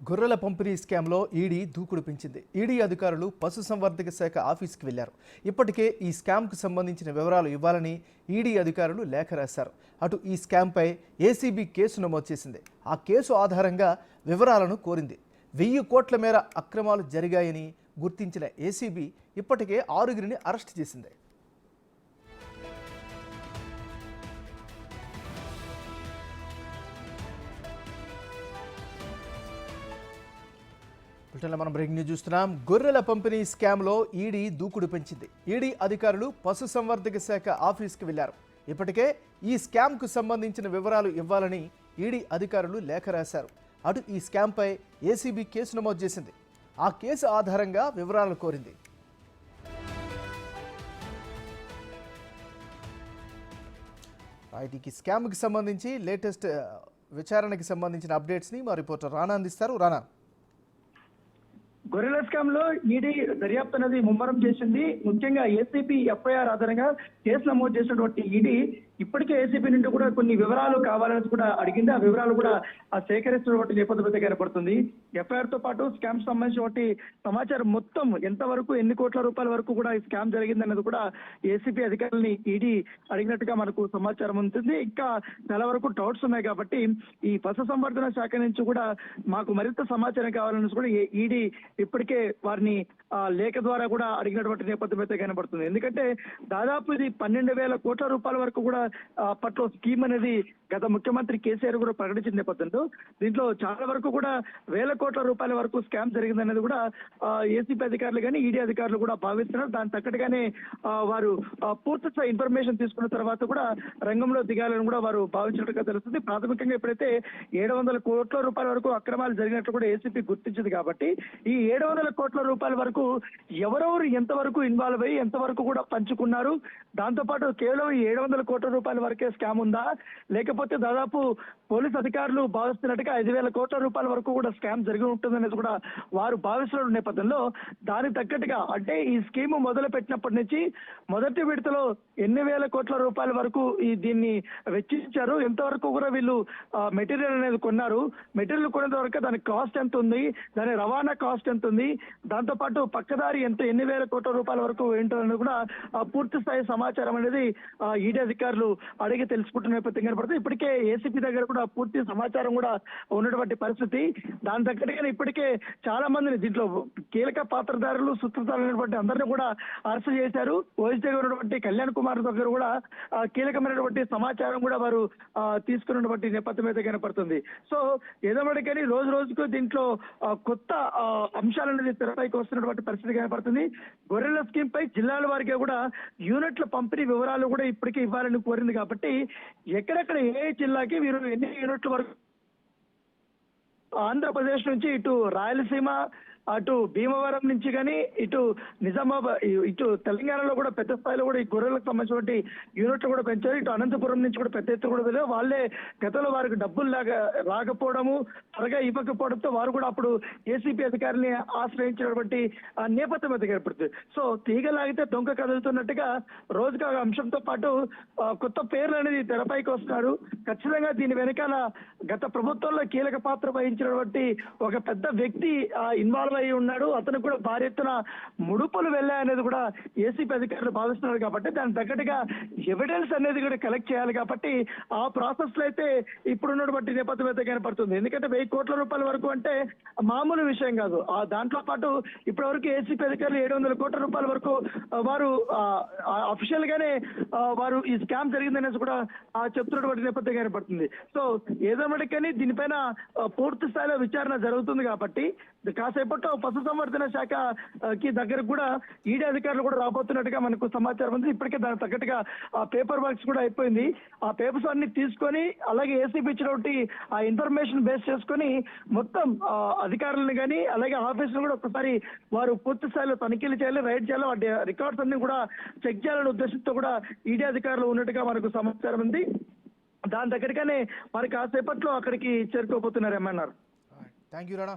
గొర్రెల పంపిణీ స్కామ్లో ఈడీ దూకుడు పెంచింది. ఈడీ అధికారులు పశుసంవర్ధక శాఖ ఆఫీస్కి వెళ్లారు. ఇప్పటికే ఈ స్కామ్కు సంబంధించిన వివరాలు ఇవ్వాలని ఈడీ అధికారులు లేఖ రాశారు. అటు ఈ స్కామ్పై ఏసీబీ కేసు నమోదు చేసింది. ఆ కేసు ఆధారంగా వివరాలను కోరింది. 1000 కోట్ల మేర అక్రమాలు జరిగాయని గుర్తించిన ఏసీబీ ఇప్పటికే 6గురిని అరెస్ట్ చేసింది. మనం బ్రేకింగ్ న్యూస్ చూస్తున్నాం. గొర్రెల పంపిణీ స్కామ్లో ఈడీ దూకుడు పెంచింది. ఈడీ అధికారులు పశుసంవర్ధక శాఖ ఆఫీస్కి వెళ్లారు. ఇప్పటికే ఈ స్కామ్కు సంబంధించిన వివరాలు ఇవ్వాలని ఈడీ అధికారులు లేఖ రాశారు. అటు ఈ స్కామ్పై ఏసీబీ కేసు నమోదు చేసింది. ఆ కేసు ఆధారంగా వివరాలు కోరింది. ఈ స్కామ్కి సంబంధించి లేటెస్ట్ విచారణకి సంబంధించిన అప్డేట్స్ని మా రిపోర్టర్ రానా అందిస్తారు. రానా, గొర్రెల స్కామ్ లో ఈడీ దర్యాప్తు అనేది ముమ్మరం చేసింది. ముఖ్యంగా ఏసీపీ ఎఫ్ఐఆర్ ఆధారంగా కేసు నమోదు చేసినటువంటి ఈడీ ఇప్పటికే ఏసీపీ నుండి కూడా కొన్ని వివరాలు కావాలని కూడా అడిగింది. ఆ వివరాలు కూడా సేకరిస్తున్నటువంటి నేపథ్యంలో కనపడుతుంది. ఎఫ్ఐఆర్ తో పాటు స్కామ్ సంబంధించినటువంటి సమాచారం మొత్తం ఎంతవరకు, ఎన్ని కోట్ల రూపాయల వరకు కూడా ఈ స్కామ్ జరిగింది అన్నది కూడా ఏసీపీ అధికారులని ఈడీ అడిగినట్టుగా మనకు సమాచారం ఉంటుంది. ఇంకా చాలా వరకు డౌట్స్ ఉన్నాయి కాబట్టి ఈ పశుసంవర్ధన శాఖ నుంచి కూడా మాకు మరింత సమాచారం కావాలని కూడా ఈడీ ఇప్పటికే వారిని లేఖ ద్వారా కూడా అడిగినటువంటి నేపథ్యం అయితే కనబడుతుంది. ఎందుకంటే దాదాపు ఇది 12,000 కోట్ల రూపాయల వరకు కూడా అప్పట్లో స్కీమ్ అనేది గత ముఖ్యమంత్రి కేసీఆర్ కూడా ప్రకటించిన నేపథ్యంలో దీంట్లో చాలా వరకు కూడా 1000 కోట్ల రూపాయల వరకు స్కామ్ జరిగిందనేది కూడా ఏసీపీ అధికారులు కానీ ఈడీ అధికారులు కూడా భావిస్తున్నారు. దాని తగ్గట్టుగానే వారు పూర్తి ఇన్ఫర్మేషన్ తీసుకున్న తర్వాత కూడా రంగంలో దిగాలని కూడా వారు భావించినట్టుగా తెలుస్తుంది. ప్రాథమికంగా ఇప్పుడైతే 700 కోట్ల రూపాయల వరకు అక్రమాలు జరిగినట్లు కూడా ఏసీపీ గుర్తించింది. కాబట్టి ఈ 700 కోట్ల రూపాయల వరకు ఎవరెవరు ఎంతవరకు ఇన్వాల్వ్ అయ్యి ఎంతవరకు కూడా పంచుకున్నారు, దాంతోపాటు కేవలం 700 కోట్ల రూపాయల వరకే స్కామ్ ఉందా, లేకపోతే దాదాపు పోలీస్ అధికారులు భావిస్తున్నట్టుగా 5,000 కోట్ల రూపాయల వరకు కూడా స్కామ్ జరిగి ఉంటుందనేది కూడా వారు భావిస్తున్న నేపథ్యంలో దానికి తగ్గట్టుగా అంటే ఈ స్కీమ్ మొదలు పెట్టినప్పటి నుంచి మొదటి విడతలో ఎన్ని వేల కోట్ల రూపాయల వరకు దీన్ని వెచ్చించారు, ఎంతవరకు కూడా వీళ్ళు మెటీరియల్ అనేది కొన్నారు, మెటీరియల్ కొనేంత వరకు దాని కాస్ట్ ఎంత ఉంది, దాని రవాణా కాస్ట్ ఎంత ఉంది, దాంతో పాటు పక్కదారి ఎన్ని వేల కోట్ల రూపాయల వరకు ఏంటో కూడా పూర్తి స్థాయి సమాచారం అనేది ఈడీ అధికారులు అడిగి తెలుసుకుంటున్న నేపథ్యం కనపడుతుంది. ఇప్పటికే ఏసీపీ దగ్గర కూడా పూర్తి సమాచారం కూడా ఉన్నటువంటి పరిస్థితి. దాని తగ్గట్టుగానే ఇప్పటికే చాలా మందిని దీంట్లో కీలక పాత్రధారులు సూత్రధారులైనటువంటి అందరినీ కూడా అరెస్ట్ చేశారు. ఓఎస్డీగా ఉన్నటువంటి కళ్యాణ్ కుమార్ దగ్గర కూడా కీలకమైనటువంటి సమాచారం కూడా వారు తీసుకున్నటువంటి నేపథ్యం అయితే కనపడుతుంది. సో ఏదోమటికని రోజు రోజుకు దీంట్లో కొత్త అంశాలనేది తెరపైకి వస్తున్నటువంటి పరిస్థితి కనపడుతుంది. గొర్రెల స్కీమ్ పై జిల్లాల వారిగా కూడా యూనిట్ల పంపిణీ వివరాలు కూడా ఇప్పటికే ఇవ్వాలని కోరింది. కాబట్టి ఎక్కడెక్కడ ఏ జిల్లాకి వీరు ఎన్ని యూనిట్ల వరకు ఆంధ్రప్రదేశ్ నుంచి ఇటు రాయలసీమ, అటు భీమవరం నుంచి కానీ ఇటు నిజామాబాద్, ఇటు తెలంగాణలో కూడా పెద్ద స్థాయిలో కూడా ఈ గొర్రెలకు సంబంధించిన యూనిట్లు కూడా పెంచారు. ఇటు అనంతపురం నుంచి కూడా పెద్ద ఎత్తు కూడా తెలియదు. వాళ్ళే గతంలో వారికి డబ్బులు రాకపోవడము, త్వరగా ఇవ్వకపోవడంతో వారు కూడా అప్పుడు ఏసీపీ అధికారిని ఆశ్రయించినటువంటి నేపథ్యం అయితే ఏర్పడుతుంది. సో తీగలాగితే డొంక కదులుతున్నట్టుగా రోజుకు ఆ అంశంతో పాటు కొత్త పేర్లు అనేది తెరపైకి వస్తున్నారు. ఖచ్చితంగా దీని వెనకాల గత ప్రభుత్వంలో కీలక పాత్ర వహించినటువంటి ఒక పెద్ద వ్యక్తి ఇన్వాల్వ్ అయి ఉన్నాడు. అతను కూడా భారీ ఎత్తున ముడుపులు వెళ్ళాయనేది కూడా ఏసీపీ అధికారులు భావిస్తున్నారు. కాబట్టి దానికి తగ్గట్టుగా ఎవిడెన్స్ అనేది కూడా కలెక్ట్ చేయాలి. కాబట్టి ఆ ప్రాసెస్ లో అయితే ఇప్పుడున్నటువంటి నేపథ్యం అయితే కనపడుతుంది. ఎందుకంటే 1000 కోట్ల రూపాయల వరకు అంటే మామూలు విషయం కాదు. దాంట్లో పాటు ఇప్పటి వరకు ఏసీపీ అధికారులు 700 కోట్ల రూపాయల వరకు వారు అఫీషియల్ గానే వారు ఈ స్కామ్ జరిగిందనేసి కూడా చెప్తున్నటువంటి నేపథ్యం కనపడుతుంది. సో ఏదోమటికని దీనిపైన పూర్తి స్థాయిలో విచారణ జరుగుతుంది. కాబట్టి కాసేపట్లో పశుసంవర్ధన శాఖకి దగ్గర కూడా ఈడీ అధికారులు కూడా రాబోతున్నట్టుగా మనకు సమాచారం ఉంది. ఇప్పటికే దానికి తగ్గట్టుగా పేపర్ వర్క్స్ కూడా అయిపోయింది. ఆ పేపర్స్ అన్ని తీసుకొని అలాగే ఏసీపీ ఇచ్చినటువంటి ఆ ఇన్ఫర్మేషన్ బేస్ చేసుకొని మొత్తం అధికారులను కానీ అలాగే ఆఫీసులు కూడా ఒకసారి వారు పూర్తి స్థాయిలో తనిఖీలు చేయాలి, రైడ్ చేయాలి, వాటి రికార్డ్స్ అన్ని కూడా చెక్ చేయాలనే ఉద్దేశంతో కూడా ఈడీ అధికారులు ఉన్నట్టుగా మనకు సమాచారం ఉంది. దాని దగ్గరగానే మరి కాసేపట్లో అక్కడికి చేరుకోబోతున్నారు ఏమన్నారు. Thank you Rana.